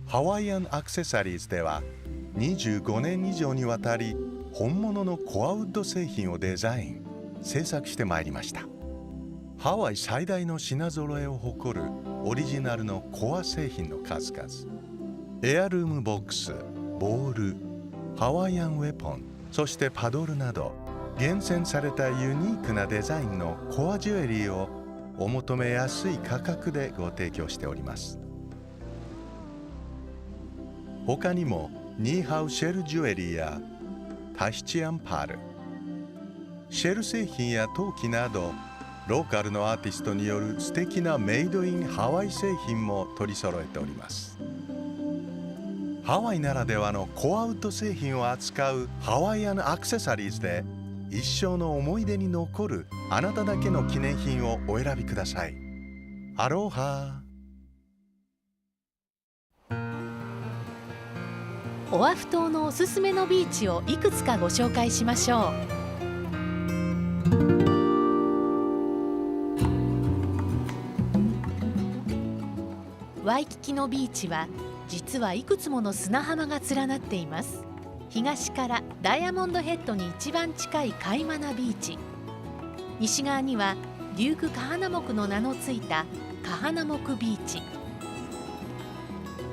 ハワイアンアクセサリーズでは25年以上にわたり本物のコアウッド製品をデザイン、製作してまいりました。ハワイ最大の品揃えを誇るオリジナルのコア製品の数々、エアルームボックス、ボール、ハワイアンウェポン、そしてパドルなど厳選されたユニークなデザインのコアジュエリーをお求めやすい価格でご提供しております。他にもニーハウシェルジュエリーやタヒチアンパール、シェル製品や陶器などローカルのアーティストによる素敵なメイドインハワイ製品も取り揃えております。ハワイならではのコアウッド製品を扱うハワイアンアクセサリーズで一生の思い出に残るあなただけの記念品をお選びください。アロハ。オアフ島のおすすめのビーチをいくつかご紹介しましょう。ワイキキのビーチは実はいくつもの砂浜が連なっています。東からダイヤモンドヘッドに一番近いカイマナビーチ、西側にはデュークカハナモクの名のついたカハナモクビーチ。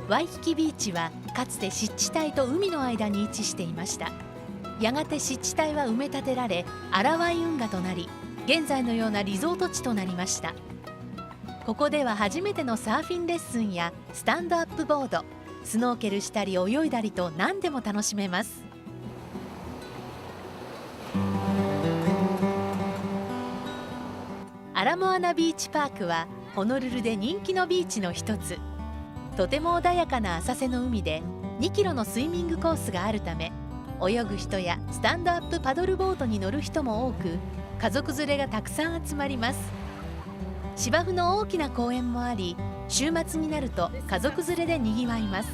ワイキキビーチはかつて湿地帯と海の間に位置していました。やがて湿地帯は埋め立てられアラワイ運河となり、現在のようなリゾート地となりました。ここでは初めてのサーフィンレッスンやスタンドアップボード、スノーケルしたり泳いだりと何でも楽しめます。アラモアナビーチパークはホノルルで人気のビーチの一つ。とても穏やかな浅瀬の海で2キロのスイミングコースがあるため、泳ぐ人やスタンドアップパドルボートに乗る人も多く、家族連れがたくさん集まります。芝生の大きな公園もあり、週末になると家族連れでにぎわいます。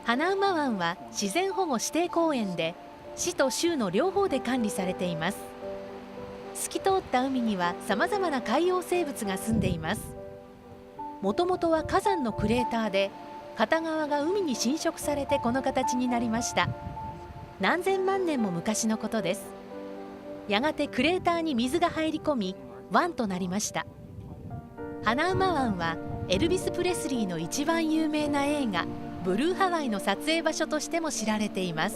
花馬湾は自然保護指定公園で、市と州の両方で管理されています。透き通った海にはさまざまな海洋生物が住んでいます。もともとは火山のクレーターで、片側が海に浸食されてこの形になりました。何千万年も昔のことです。やがてクレーターに水が入り込み湾となりました。花馬湾はエルビス・プレスリーの一番有名な映画「ブルーハワイ」の撮影場所としても知られています。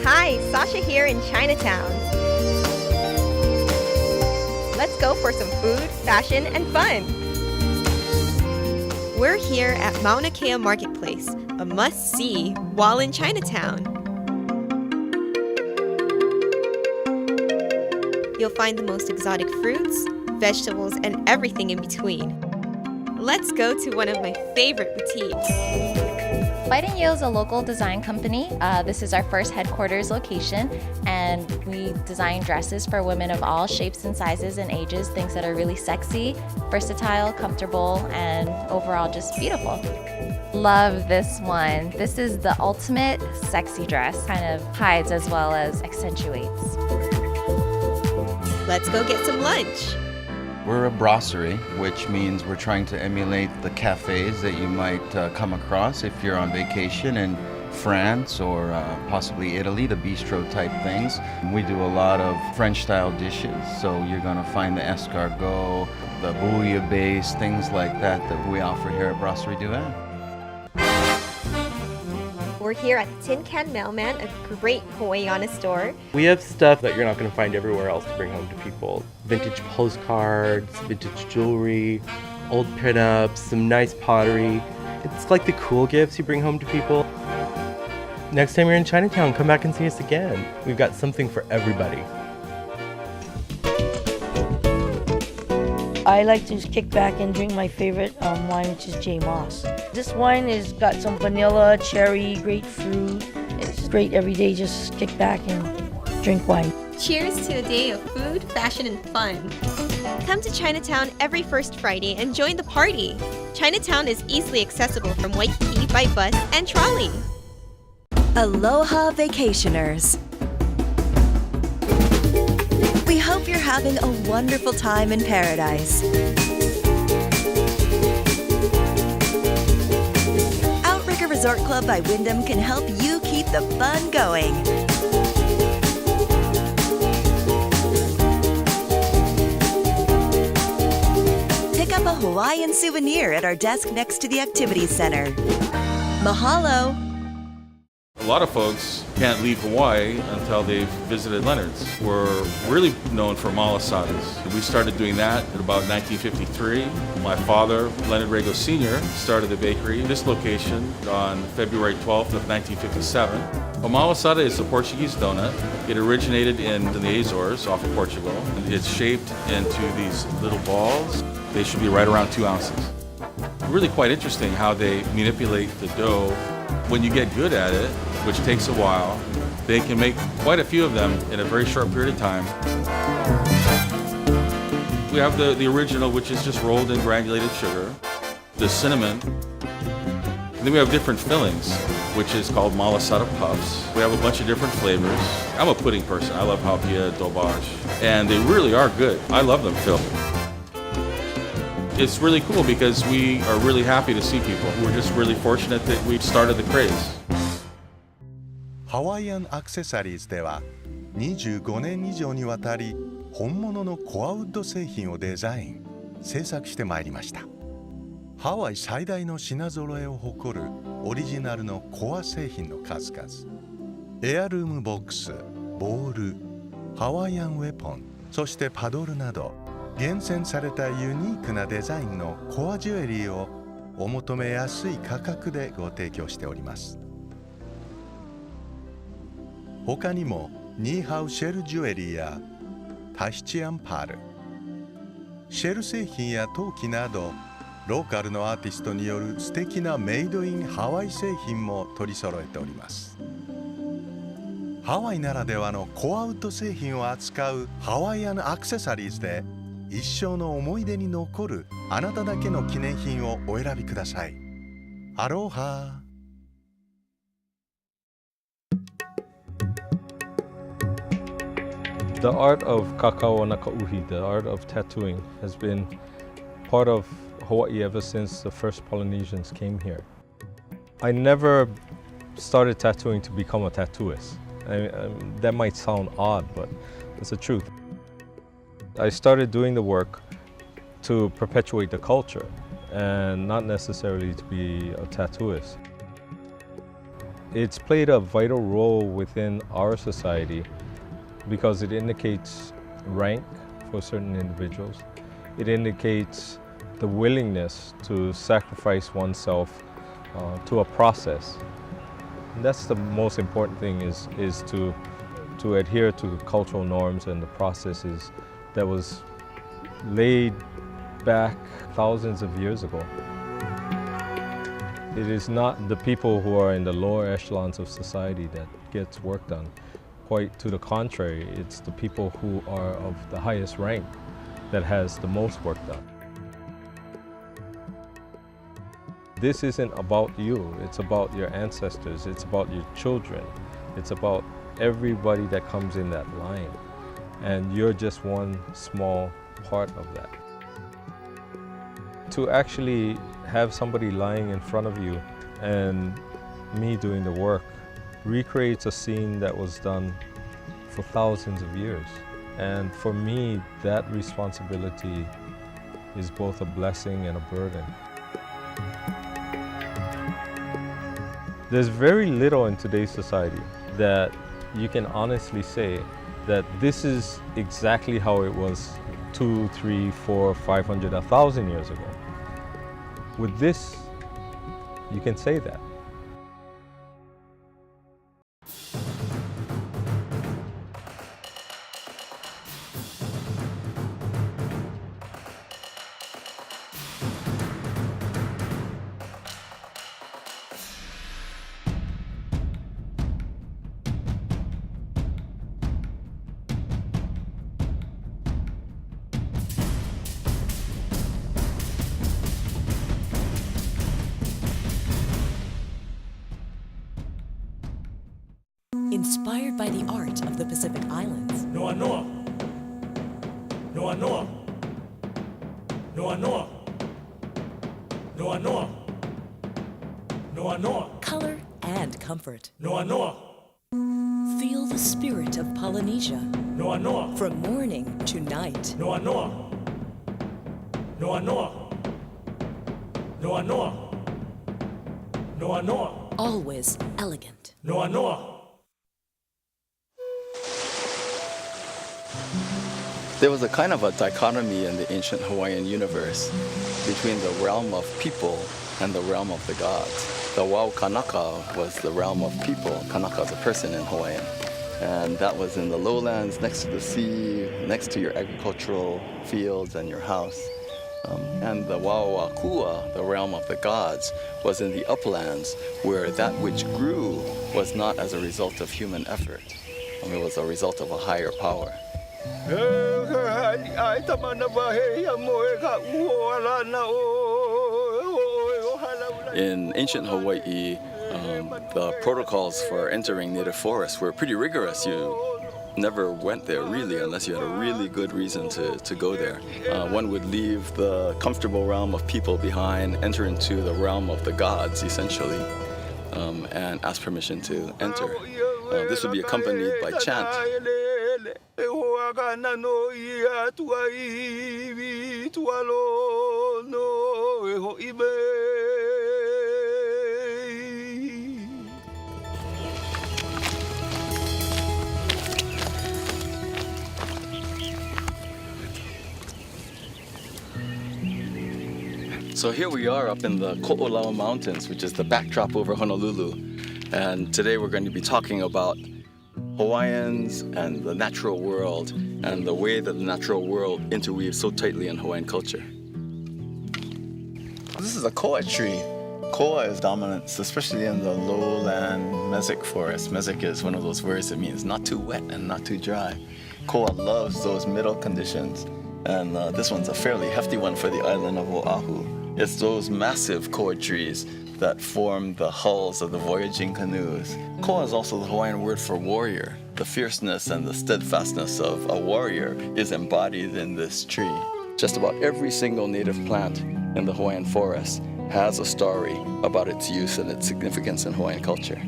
Hi, Sasha here in Chinatown. Let's go for some food, fashion, and fun. We're here at Mauna Kea Marketplace, a must-see while in Chinatown. You'll find the most exotic fruits, vegetables, and everything in between. Let's go to one of my favorite boutiques. White & Yale is a local design company. This is our first headquarters location, and we design dresses for women of all shapes and sizes and ages, things that are really sexy, versatile, comfortable, and overall just beautiful. Love this one. This is the ultimate sexy dress, kind of hides as well as accentuates. Let's go get some lunch. We're a brasserie, which means we're trying to emulate the cafes that you might come across if you're on vacation in France or possibly Italy, the bistro type things. We do a lot of French style dishes, so you're going to find the escargot, the bouillabaisse, things like that we offer here at Brasserie Duane. We're here at the Tin Can Mailman, a great Hawaiiana store. We have stuff that you're not going to find everywhere else to bring home to people. Vintage postcards, vintage jewelry, old pinups, some nice pottery. It's like the cool gifts you bring home to people. Next time you're in Chinatown, come back and see us again. We've got something for everybody. I like to kick back and drink my favorite wine, which is J. Moss. This wine has got some vanilla, cherry, grapefruit. It's great every day, just kick back and drink wine. Cheers to a day of food, fashion, and fun. Come to Chinatown every first Friday and join the party. Chinatown is easily accessible from Waikiki by bus and trolley. Aloha vacationers! We hope you're having a wonderful time in paradise. Outrigger Resort Club by Wyndham can help you keep the fun going. Pick up a Hawaiian souvenir at our desk next to the Activities Center. Mahalo! A lot of folks can't leave Hawaii until they've visited Leonard's. We're really known for malasadas. We started doing that at about 1953. My father, Leonard Rago Sr., started the bakery in this location on February 12th of 1957. A malasada is a Portuguese donut. It originated in the Azores off of Portugal. It's shaped into these little balls. They should be right around 2 ounces. Really quite interesting how they manipulate the dough. When you get good at it, which takes a while, they can make quite a few of them in a very short period of time. We have the original, which is just rolled in granulated sugar, the cinnamon, and then we have different fillings, which is called malasada puffs. We have a bunch of different flavors. I'm a pudding person. I love hapia, dobash, and they really are good. I love them filled. It's really cool because we are really happy to see people. We're just really fortunate that we started the craze. ハワイアンアクセサリーズでは25年以上にわたり本物のコアウッド製品をデザイン製作してまいりました。ハワイ最大の品揃えを誇るオリジナルのコア製品の数々、エアルームボックス、ボール、ハワイアンウェポン、そしてパドルなど厳選されたユニークなデザインのコアジュエリーをお求めやすい価格でご提供しております。他にもニーハウシェルジュエリーやタヒチアンパール、シェル製品や陶器などローカルのアーティストによる素敵なメイドインハワイ製品も取り揃えております。ハワイならではのコアウッド製品を扱うハワイアンアクセサリーズで一生の思い出に残るあなただけの記念品をお選びください。アロハ。The art of kakao nakauhi, the art of tattooing, has been part of Hawaii ever since the first Polynesians came here. I never started tattooing to become a tattooist. That might sound odd, but it's the truth. I started doing the work to perpetuate the culture and not necessarily to be a tattooist. It's played a vital role within our society because it indicates rank for certain individuals. It indicates the willingness to sacrifice oneself to a process. And that's the most important thing is to adhere to the cultural norms and the processes that was laid back thousands of years ago. It is not the people who are in the lower echelons of society that gets work done. Quite to the contrary, it's the people who are of the highest rank that has the most work done. This isn't about you, it's about your ancestors, it's about your children, it's about everybody that comes in that line. And you're just one small part of that. To actually have somebody lying in front of you and me doing the work recreates a scene that was done for thousands of years. And for me, that responsibility is both a blessing and a burden. There's very little in today's society that you can honestly say that this is exactly how it was 2, 3, 4, 500, 1,000 years ago. With this, you can say that. Inspired by the art of the Pacific Islands. Noa noa. Noa noa. Noa noa. Noa noa. Noa noa. Color and comfort. Noa noa. Feel the spirit of Polynesia. Noa noa. From morning to night. Noa noa. Noa noa. Noa noa. Noa noa. Always elegant. Noa noa. There was a kind of a dichotomy in the ancient Hawaiian universe between the realm of people and the realm of the gods. The Wau Kanaka was the realm of people. Kanaka is a person in Hawaiian. And that was in the lowlands, next to the sea, next to your agricultural fields and your house. And the Wauakua, the realm of the gods, was in the uplands, where that which grew was not as a result of human effort. It was a result of a higher power. In ancient Hawaii, the protocols for entering native forests were pretty rigorous. You never went there really unless you had a really good reason to go there. One would leave the comfortable realm of people behind, enter into the realm of the gods essentially, and ask permission to enter. This would be accompanied by chant. So here we are up in the Ko'olau Mountains, which is the backdrop over Honolulu. And today we're going to be talking about Hawaiians and the natural world and the way that the natural world interweaves so tightly in Hawaiian culture. This is a koa tree. Koa is dominant, especially in the lowland mesic forest. Mesic is one of those words that means not too wet and not too dry. Koa loves those middle conditions. And this one's a fairly hefty one for the island of Oahu. It's those massive koa trees that form the hulls of the voyaging canoes. Koa is also the Hawaiian word for warrior. The fierceness and the steadfastness of a warrior is embodied in this tree. Just about every single native plant in the Hawaiian forest has a story about its use and its significance in Hawaiian culture.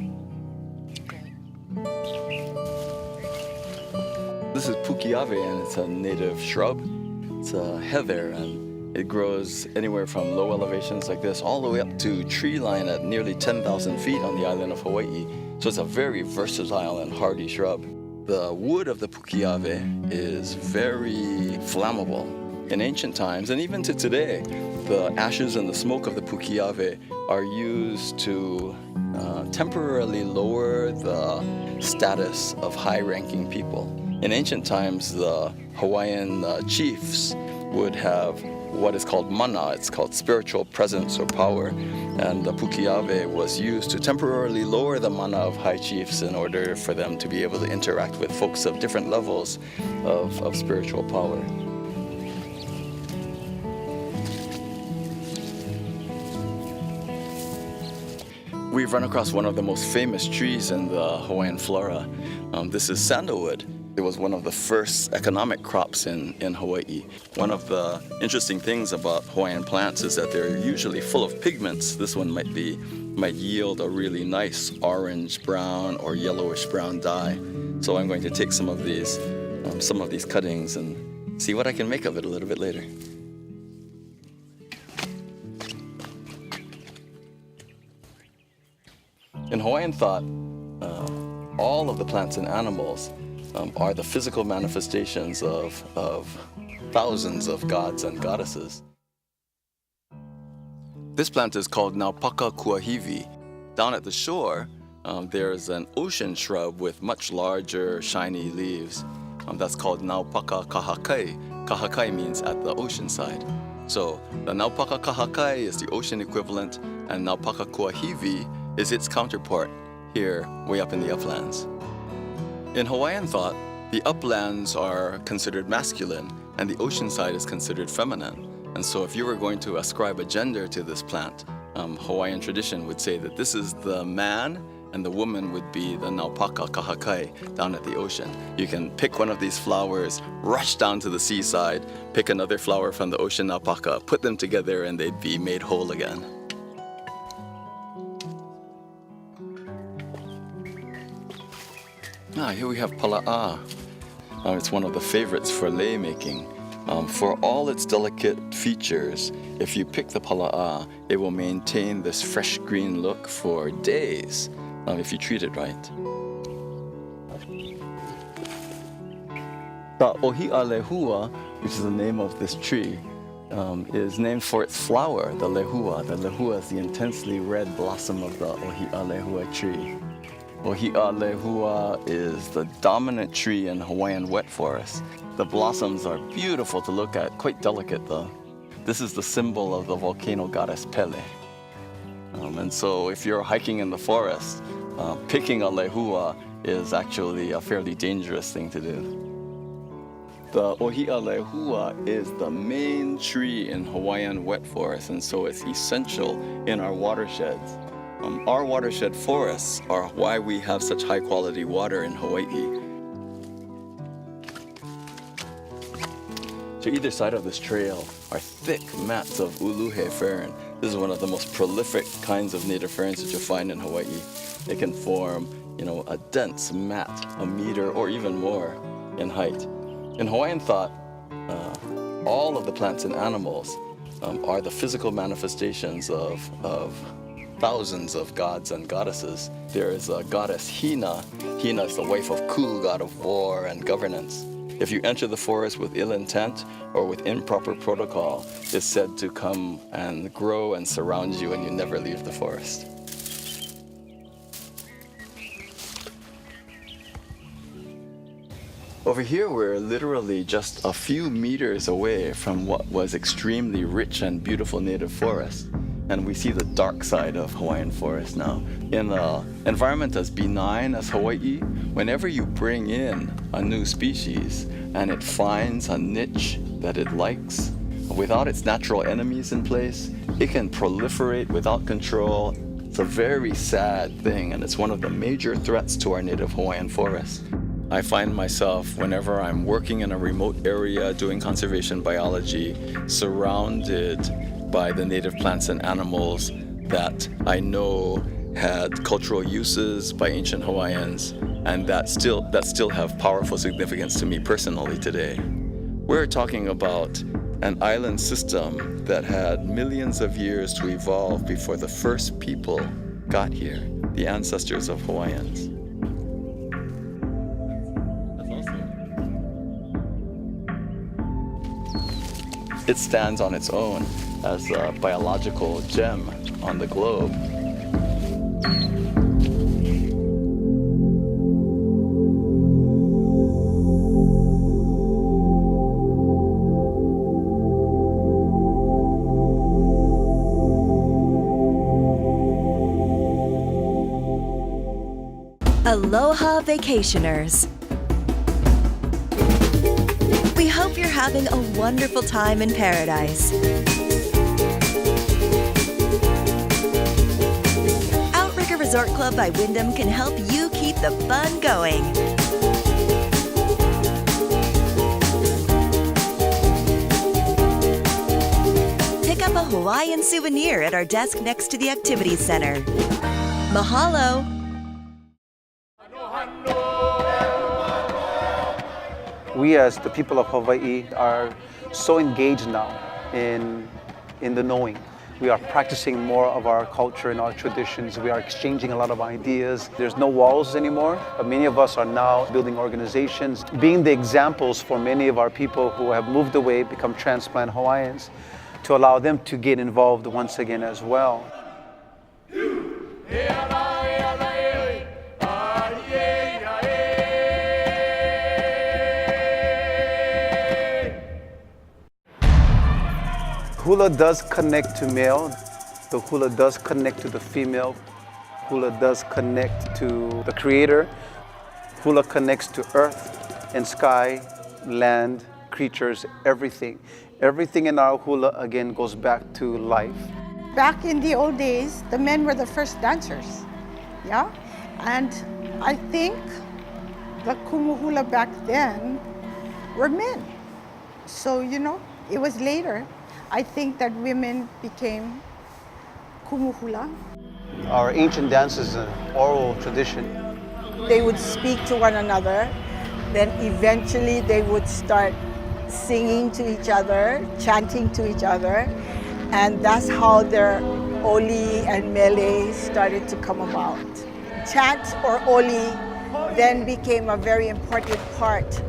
This is pukiave, and it's a native shrub. It's a heather, and it grows anywhere from low elevations like this all the way up to tree line at nearly 10,000 feet on the island of Hawaii. So it's a very versatile and hardy shrub. The wood of the pukiave is very flammable. In ancient times, and even to today, the ashes and the smoke of the pukiave are used to temporarily lower the status of high-ranking people. In ancient times, the Hawaiian chiefs would have what is called mana. It's called spiritual presence or power, and the pukiave was used to temporarily lower the mana of high chiefs in order for them to be able to interact with folks of different levels of spiritual power. We've run across one of the most famous trees in the Hawaiian flora. This is sandalwood. It was one of the first economic crops in Hawaii. One of the interesting things about Hawaiian plants is that they're usually full of pigments. This one might yield a really nice orange brown or yellowish brown dye. So I'm going to take some of these cuttings and see what I can make of it a little bit later. In Hawaiian thought, all of the plants and animals are the physical manifestations of thousands of gods and goddesses. This plant is called Naupaka kuahivi. Down at the shore, there's an ocean shrub with much larger, shiny leaves. That's called Naupaka kahakai. Kahakai means at the ocean side. So the Naupaka kahakai is the ocean equivalent, and Naupaka kuahivi is its counterpart here, way up in the uplands. In Hawaiian thought, the uplands are considered masculine and the ocean side is considered feminine. And so if you were going to ascribe a gender to this plant, Hawaiian tradition would say that this is the man and the woman would be the naupaka kahakai down at the ocean. You can pick one of these flowers, rush down to the seaside, pick another flower from the ocean naupaka, put them together, and they'd be made whole again. Here we have pala'a. It's one of the favorites for lei making. For all its delicate features, if you pick the pala'a, it will maintain this fresh green look for days if you treat it right. The ohi'a lehua, which is the name of this tree, is named for its flower, the lehua. The lehua is the intensely red blossom of the ohi'a lehua tree. Ohi'a lehua is the dominant tree in Hawaiian wet forests. The blossoms are beautiful to look at, quite delicate though. This is the symbol of the volcano goddess Pele. And so if you're hiking in the forest, picking a lehua is actually a fairly dangerous thing to do. The ohi'a lehua is the main tree in Hawaiian wet forests, and so it's essential in our watersheds. Our watershed forests are why we have such high quality water in Hawaii. To either side of this trail are thick mats of uluhe fern. This is one of the most prolific kinds of native ferns that you'll find in Hawaii. It can form, a dense mat, a meter or even more in height. In Hawaiian thought, all of the plants and animals are the physical manifestations of thousands of gods and goddesses. There is a goddess Hina. Hina is the wife of Ku, god of war and governance. If you enter the forest with ill intent or with improper protocol, it's said to come and grow and surround you and you never leave the forest. Over here, we're literally just a few meters away from what was extremely rich and beautiful native forest. And we see the dark side of Hawaiian forest now. In an environment as benign as Hawaii, whenever you bring in a new species and it finds a niche that it likes, without its natural enemies in place, it can proliferate without control. It's a very sad thing, and it's one of the major threats to our native Hawaiian forest. I find myself, whenever I'm working in a remote area doing conservation biology, surrounded by the native plants and animals that I know had cultural uses by ancient Hawaiians and that still have powerful significance to me personally today. We're talking about an island system that had millions of years to evolve before the first people got here, the ancestors of Hawaiians. It stands on its own as a biological gem on the globe. Aloha vacationers. We hope you're having a wonderful time in paradise. Outrigger Resort Club by Wyndham can help you keep the fun going. Pick up a Hawaiian souvenir at our desk next to the Activities Center. Mahalo! We as the people of Hawaii are so engaged now in the knowing. We are practicing more of our culture and our traditions. We are exchanging a lot of ideas. There's no walls anymore, but many of us are now building organizations, being the examples for many of our people who have moved away, become transplant Hawaiians, to allow them to get involved once again as well. Hula does connect to male, the hula does connect to the female, hula does connect to the creator, hula connects to earth and sky, land, creatures, everything. Everything in our hula again goes back to life. Back in the old days, the men were the first dancers, yeah? And I think the kumuhula back then were men. So, it was later, I think, that women became kumuhula. Our ancient dance is an oral tradition. They would speak to one another, then eventually they would start singing to each other, chanting to each other, and that's how their oli and mele started to come about. Chant or oli then became a very important part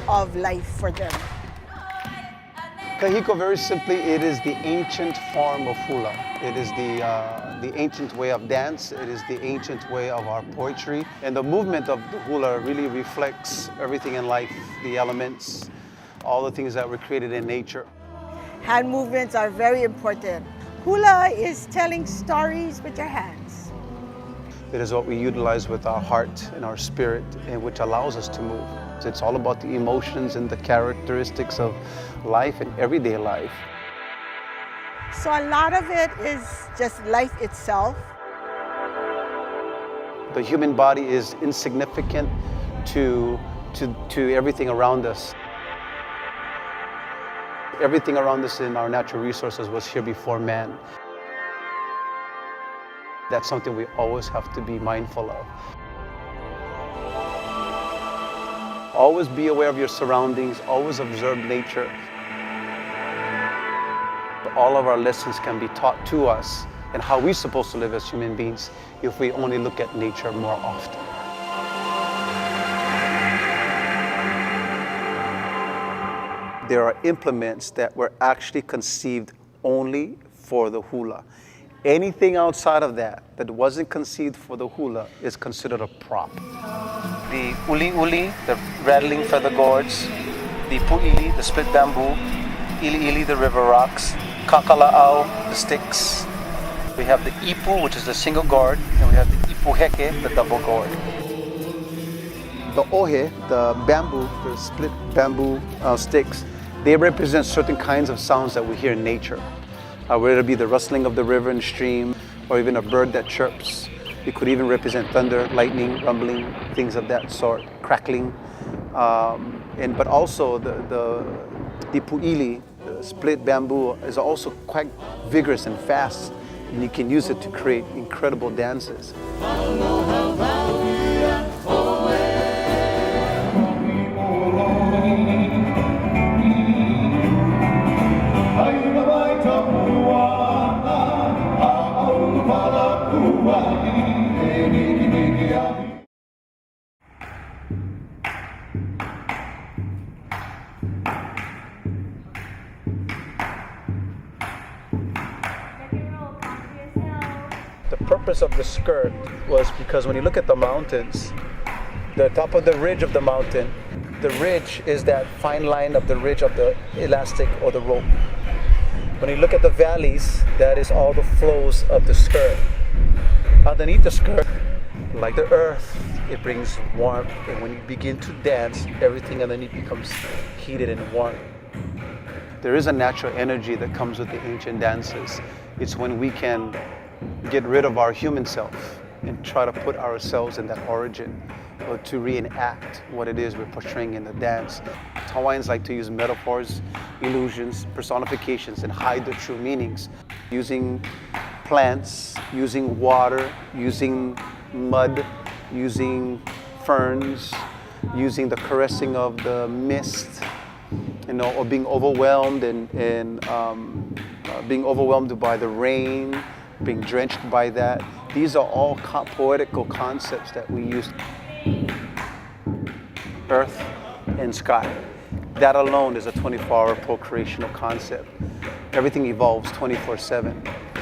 of life for them. Kahiko, very simply, it is the ancient form of hula. It is the ancient way of dance. It is the ancient way of our poetry. And the movement of the hula really reflects everything in life, the elements, all the things that were created in nature. Hand movements are very important. Hula is telling stories with your hands. It is what we utilize with our heart and our spirit, and which allows us to move. It's all about the emotions and the characteristics of life and everyday life. So a lot of it is just life itself. The human body is insignificant to everything around us. Everything around us in our natural resources was here before man. That's something we always have to be mindful of. Always be aware of your surroundings, always observe nature. All of our lessons can be taught to us and how we're supposed to live as human beings if we only look at nature more often. There are implements that were actually conceived only for the hula. Anything outside of that wasn't conceived for the hula is considered a prop. The uli, the rattling feather gourds, the pu'ili, the split bamboo, ili, the river rocks, kakala'au, the sticks. We have the ipu, which is the single gourd, and we have the ipuheke, the double gourd. The ohe, the bamboo, the split bamboo sticks, they represent certain kinds of sounds that we hear in nature. Whether it be the rustling of the river and stream, or even a bird that chirps. It could even represent thunder, lightning, rumbling, things of that sort, crackling. But also the pu'ili, the split bamboo, is also quite vigorous and fast, and you can use it to create incredible dances. The purpose of the skirt was because when you look at the mountains, the top of the ridge of the mountain, the ridge is that fine line of the ridge of the elastic or the rope. When you look at the valleys, that is all the flows of the skirt. Underneath the skirt, like the earth, it brings warmth, and when you begin to dance, everything underneath becomes heated and warm. There is a natural energy that comes with the ancient dances. It's when we can get rid of our human self and try to put ourselves in that origin, or to reenact what it is we're portraying in the dance. Hawaiians like to use metaphors, illusions, personifications, and hide the true meanings. Using plants, using water, using mud, using ferns, using the caressing of the mist, or being overwhelmed and being overwhelmed by the rain, being drenched by that. These are all poetical concepts that we use. Earth and sky. That alone is a 24-hour procreational concept. Everything evolves 24/7.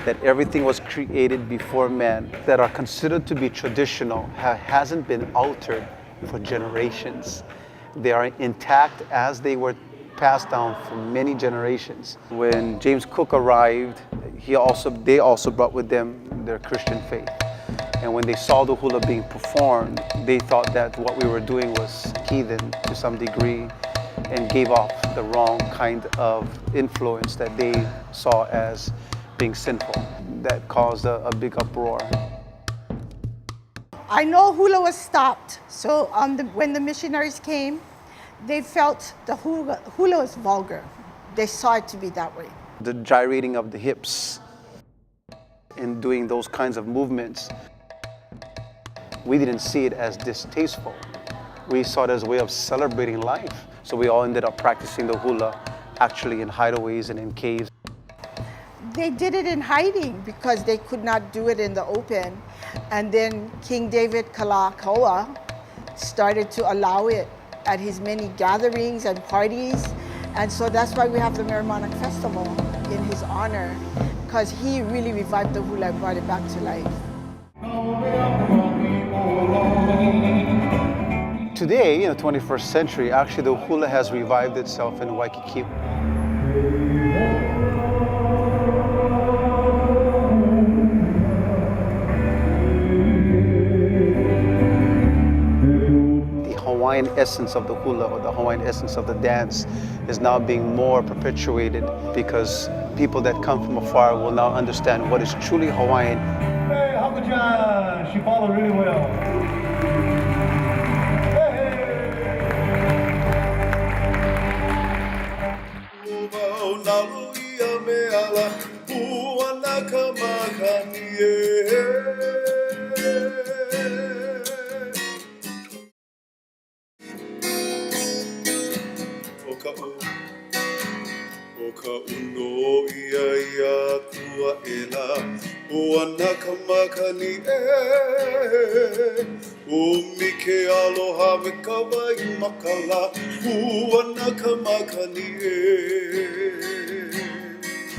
That everything was created before man, that are considered to be traditional, hasn't been altered for generations. They are intact as they were passed down for many generations. When James Cook arrived, they also brought with them their Christian faith. And when they saw the hula being performed, they thought that what we were doing was heathen to some degree, and gave off the wrong kind of influence that they saw as being sinful. That caused a big uproar. I know hula was stopped. So when the missionaries came, they felt the hula was vulgar. They saw it to be that way. The gyrating of the hips and doing those kinds of movements, we didn't see it as distasteful. We saw it as a way of celebrating life. So we all ended up practicing the hula actually in hideaways and in caves. They did it in hiding because they could not do it in the open. And then King David Kalakaua started to allow it at his many gatherings and parties. And so that's why we have the Merrimack Festival in his honor, because he really revived the hula and brought it back to life. Today, in the 21st century, actually the hula has revived itself in Waikiki. Hawaiian essence of the hula, or the Hawaiian essence of the dance, is now being more perpetuated because people that come from afar will now understand what is truly Hawaiian. Hey, Haku-chan, she followed really well.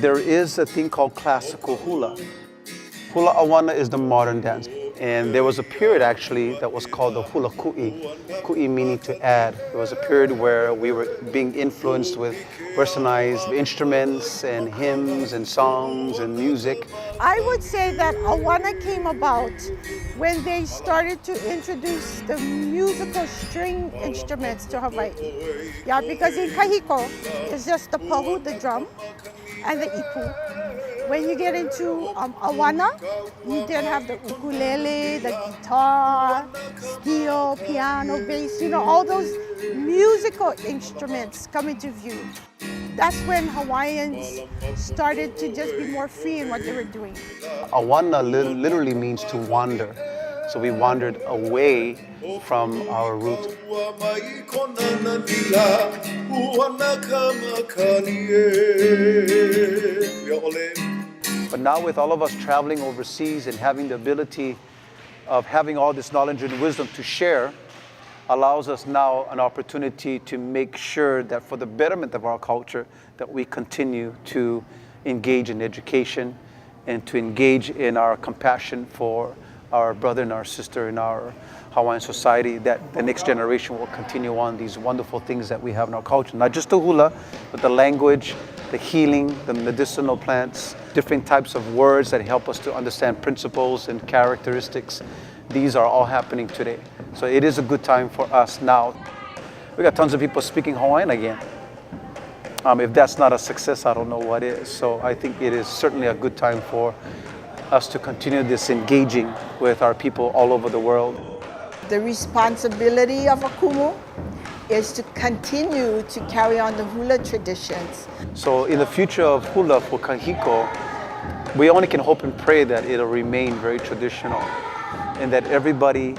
There is a thing called classical hula. Hula awana is the modern dance. And there was a period actually that was called the hula ku'i. Ku'i meaning to add. There was a period where we were being influenced with westernized instruments and hymns and songs and music. I would say that awana came about when they started to introduce the musical string instruments to Hawaii. Yeah, because in kahiko, it's just the pahu, the drum, and the ipu. When you get into awana, you then have the ukulele, the guitar, steel, piano, bass, all those musical instruments come into view. That's when Hawaiians started to just be more free in what they were doing. Awana literally means to wander. So we wandered away from our root. But now with all of us traveling overseas and having the ability of having all this knowledge and wisdom to share, allows us now an opportunity to make sure that for the betterment of our culture, that we continue to engage in education and to engage in our compassion for our brother and our sister in our Hawaiian society, that the next generation will continue on these wonderful things that we have in our culture. Not just the hula, but the language, the healing, the medicinal plants, different types of words that help us to understand principles and characteristics. These are all happening today. So it is a good time for us now. We got tons of people speaking Hawaiian again. If that's not a success, I don't know what is. So I think it is certainly a good time for us to continue this engaging with our people all over the world. The responsibility of a kumu is to continue to carry on the hula traditions. So in the future of hula for kahiko, we only can hope and pray that it'll remain very traditional and that everybody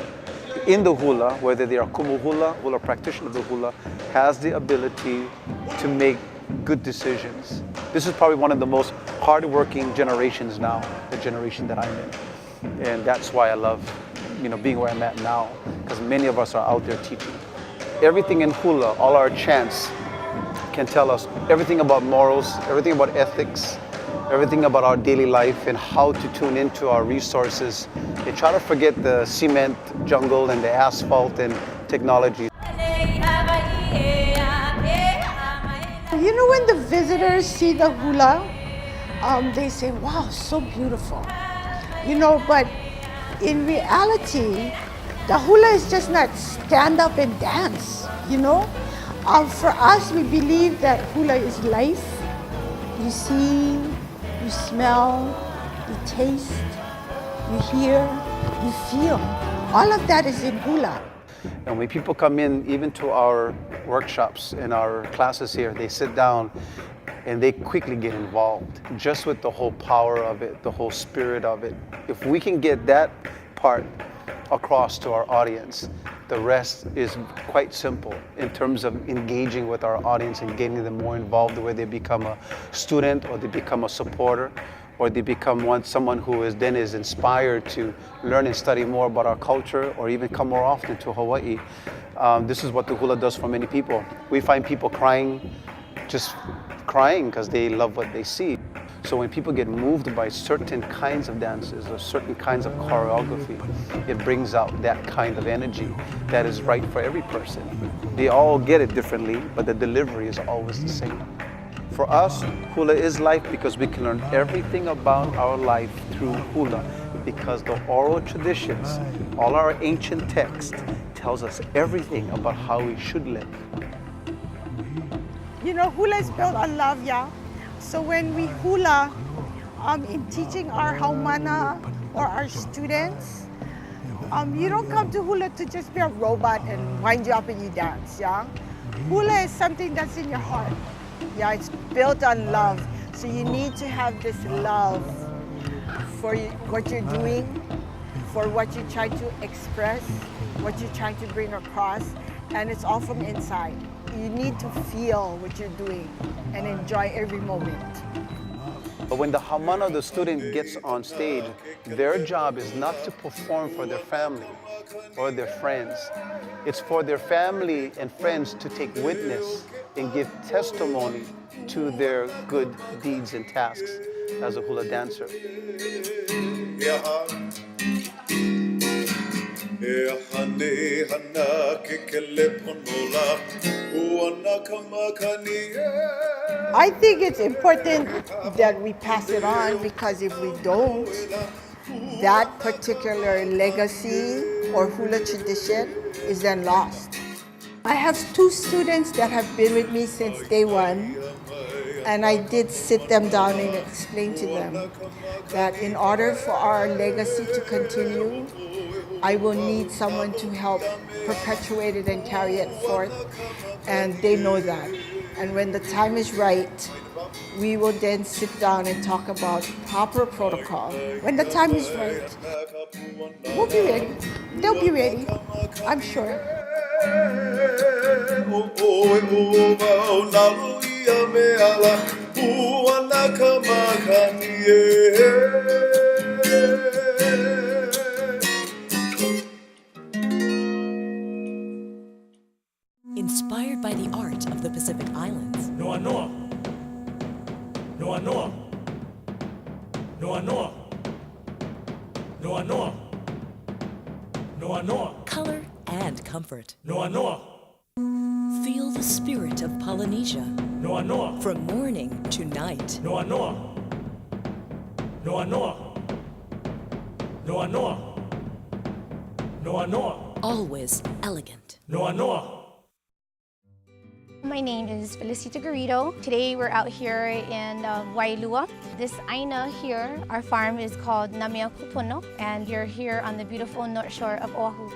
in the hula, whether they are kumu hula practitioner of the hula, has the ability to make good decisions. This is probably one of the most hardworking generations now, the generation that I'm in. And that's why I love, being where I'm at now, because many of us are out there teaching. Everything in hula, all our chants can tell us everything about morals, everything about ethics, everything about our daily life and how to tune into our resources and try to forget the cement jungle and the asphalt and technology. When the visitors see the hula, they say, wow, so beautiful. But in reality, the hula is just not stand up and dance, For us, we believe that hula is life. You see, you smell, you taste, you hear, you feel All of that is in hula. And when people come in, even to our workshops and our classes here, they sit down and they quickly get involved just with the whole power of it, the whole spirit of it. If we can get that part across to our audience, the rest is quite simple in terms of engaging with our audience and getting them more involved, where they become a student or they become a supporter or they become someone who is then inspired to learn and study more about our culture or even come more often to Hawaii. This is what the hula does for many people. We find people just crying because they love what they see. So when people get moved by certain kinds of dances or certain kinds of choreography, it brings out that kind of energy that is right for every person. They all get it differently, but the delivery is always the same. For us, hula is life because we can learn everything about our life through hula, because the oral traditions, all our ancient texts, tells us everything about how we should live. You know, hula is built on love, yeah? So when we hula, in teaching our haumana or our students, you don't come to hula to just be a robot and wind you up and you dance, yeah? Hula is something that's in your heart. Yeah, it's built on love. So you need to have this love for what you're doing, for what you're trying to express, what you're trying to bring across, and it's all from inside. You need to feel what you're doing and enjoy every moment. But when the haumana, the student, gets on stage, their job is not to perform for their family or their friends. It's for their family and friends to take witness and give testimony to their good deeds and tasks as a hula dancer. I think it's important that we pass it on, because if we don't, that particular legacy or hula tradition is then lost. I have 2 students that have been with me since day one, and I did sit them down and explain to them that in order for our legacy to continue, I will need someone to help perpetuate it and carry it forth, and they know that. And when the time is right, we will then sit down and talk about proper protocol. When the time is right, we'll be ready. They'll be ready, I'm sure. Inspired by the art of the Pacific Islands. Noa noa. Noa noa. Noa noa. Noa noa. Noa noa. Color and comfort. Noa noa. Feel the spirit of Polynesia. Noa noa. From morning to night. Noa noa. Noa noa. Noa noa. Noa noa. Always elegant. Noa noa. My name is Felicita Garrido. Today we're out here in Wailua. This aina here, our farm is called Namea Kupono, and you're here on the beautiful north shore of Oahu.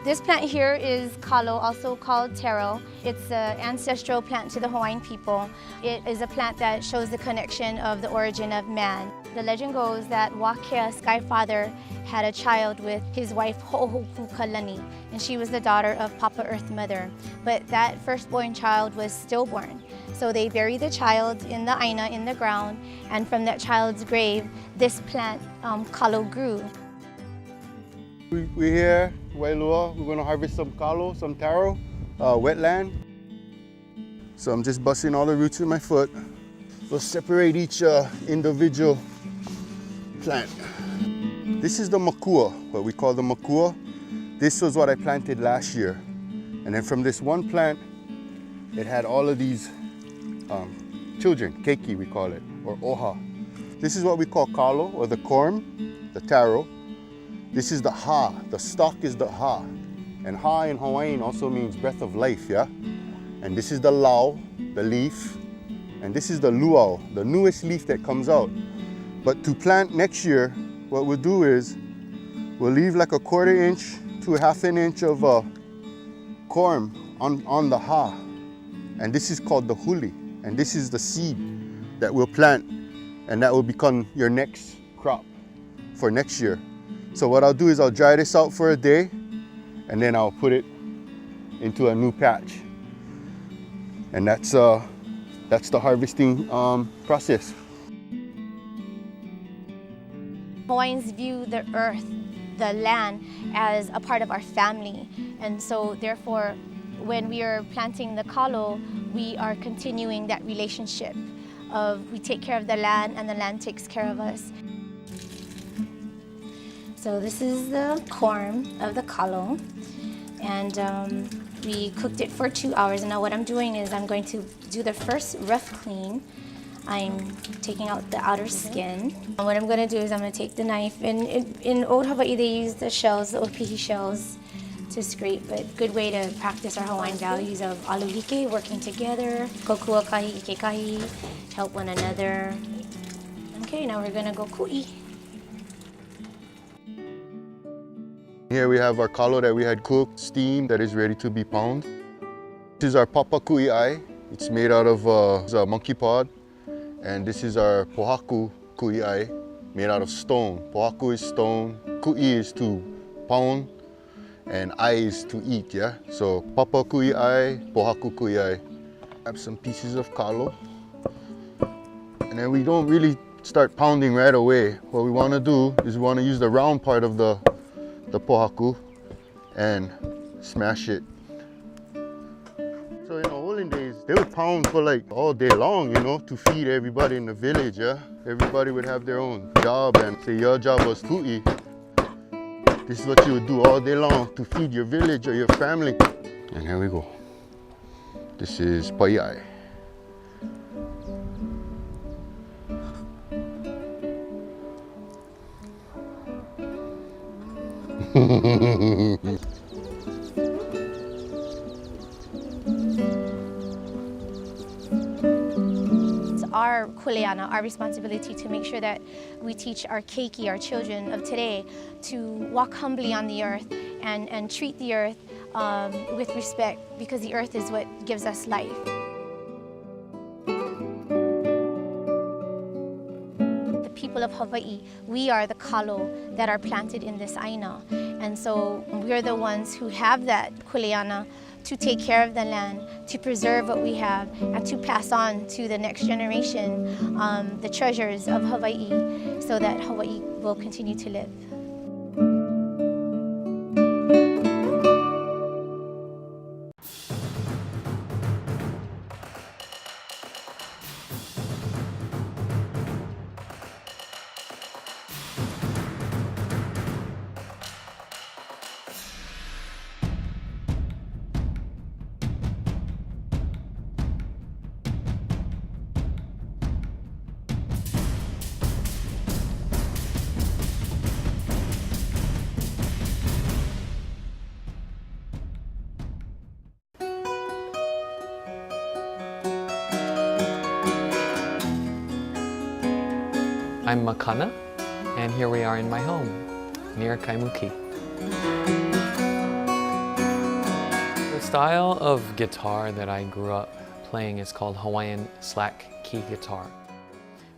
This plant here is kalo, also called taro. It's an ancestral plant to the Hawaiian people. It is a plant that shows the connection of the origin of man. The legend goes that Wakea, Sky Father, had a child with his wife Ho'ohukalani, and she was the daughter of Papa Earth Mother. But that firstborn child was stillborn. So they buried the child in the aina, in the ground, and from that child's grave, this plant, kalo, grew. We're here, Wailua. We're going to harvest some kalo, some taro, wetland. So I'm just busting all the roots with my foot. We'll separate each individual plant. This is the makua, what we call the makua. This was what I planted last year. And then from this one plant, it had all of these children, keiki we call it, or oha. This is what we call kalo, or the corm, the taro. This is the ha, the stalk is the ha. And ha in Hawaiian also means breath of life, yeah? And this is the lau, the leaf. And this is the luau, the newest leaf that comes out. But to plant next year, what we'll do is, We'll leave like a 1/4 inch to 1/2 an inch of corm on the ha. And this is called the huli. And this is the seed that we'll plant, and that will become your next crop for next year. So what I'll do is I'll dry this out for a day, and then I'll put it into a new patch. And that's the harvesting process. Hawaiians view the earth, the land, as a part of our family. And so therefore, when we are planting the kalo, we are continuing that relationship of we take care of the land and the land takes care of us. So this is the corm of the kalo, and we cooked it for 2 hours. And now what I'm doing is I'm going to do the first rough clean. I'm taking out the outer skin. And what I'm going to do is I'm going to take the knife, and in Old Hawaii they use the shells, the opihi shells, to scrape, but good way to practice our Hawaiian values of alulike, working together, kokua kahi, ike kahi, help one another. Okay, now we're going to go ku'i. Here we have our kalo that we had cooked, steamed, that is ready to be pounded. This is our papa ku'i'ai. It's made out of a monkey pod. And this is our pohaku ku'i'ai, made out of stone. Pohaku is stone, ku'i is to pound, and ai is to eat, yeah? So papa ku'i'ai, pohaku ku'i'ai. Have some pieces of kalo. And then we don't really start pounding right away. What we want to do is we want to use the round part of the pohaku and smash it. So in the olden days, they would pound for like all day long, you know, to feed everybody in the village, yeah? Everybody would have their own job, and say your job was to eat. This is what you would do all day long to feed your village or your family. And here we go. This is pai'ai. It's our kuleana, our responsibility to make sure that we teach our keiki, our children of today, to walk humbly on the earth and treat the earth with respect, because the earth is what gives us life. People of Hawaii, we are the kalo that are planted in this aina. And so we're the ones who have that kuleana to take care of the land, to preserve what we have, and to pass on to the next generation the treasures of Hawaii, so that Hawaii will continue to live. I'm Makana, and here we are in my home, near Kaimuki. The style of guitar that I grew up playing is called Hawaiian slack key guitar.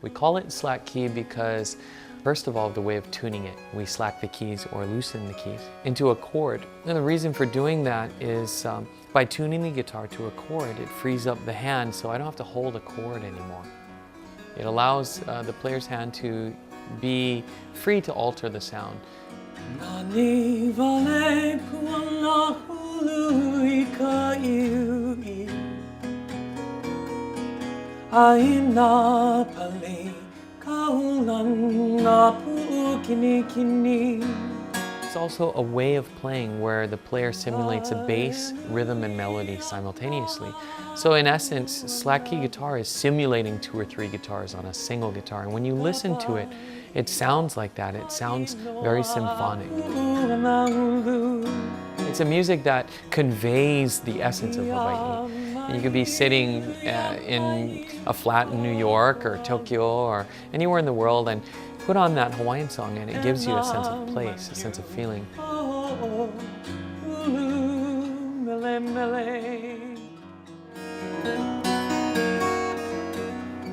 We call it slack key because, first of all, the way of tuning it, we slack the keys or loosen the keys into a chord. And the reason for doing that is by tuning the guitar to a chord, it frees up the hand so I don't have to hold a chord anymore. It allows the player's hand to be free to alter the sound. It's also a way of playing where the player simulates a bass, rhythm, and melody simultaneously. So in essence, slack key guitar is simulating 2 or 3 guitars on a single guitar. And when you listen to it, it sounds like that. It sounds very symphonic. It's a music that conveys the essence of Hawaii. And you could be sitting in a flat in New York or Tokyo or anywhere in the world, and put on that Hawaiian song and it gives you a sense of place, a sense of feeling.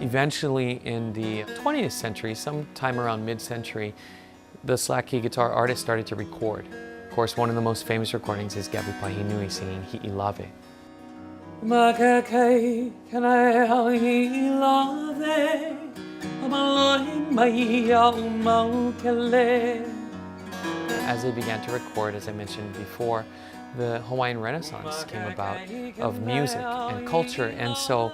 Eventually in the 20th century, sometime around mid-century, the slack key guitar artists started to record. Of course, one of the most famous recordings is Gabi Pahinui singing Hi'ilave. As they began to record, as I mentioned before, the Hawaiian Renaissance came about of music and culture, and so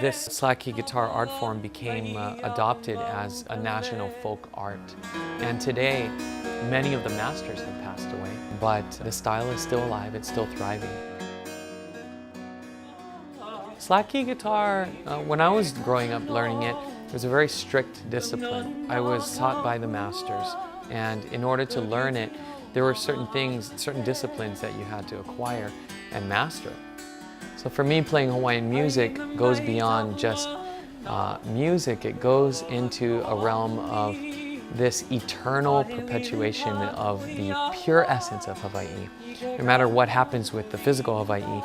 this slack key guitar art form became adopted as a national folk art. And today, many of the masters have passed away, but the style is still alive, it's still thriving. Slack key guitar, when I was growing up learning it, was a very strict discipline. I was taught by the masters, and in order to learn it, there were certain things, certain disciplines that you had to acquire and master. So for me, playing Hawaiian music goes beyond just music. It goes into a realm of this eternal perpetuation of the pure essence of Hawaii. No matter what happens with the physical Hawaii,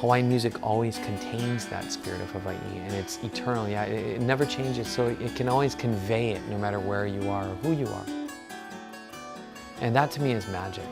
Hawaiian music always contains that spirit of Hawaii, and it's eternal. Yeah, it never changes, so it can always convey it no matter where you are or who you are. And that to me is magic.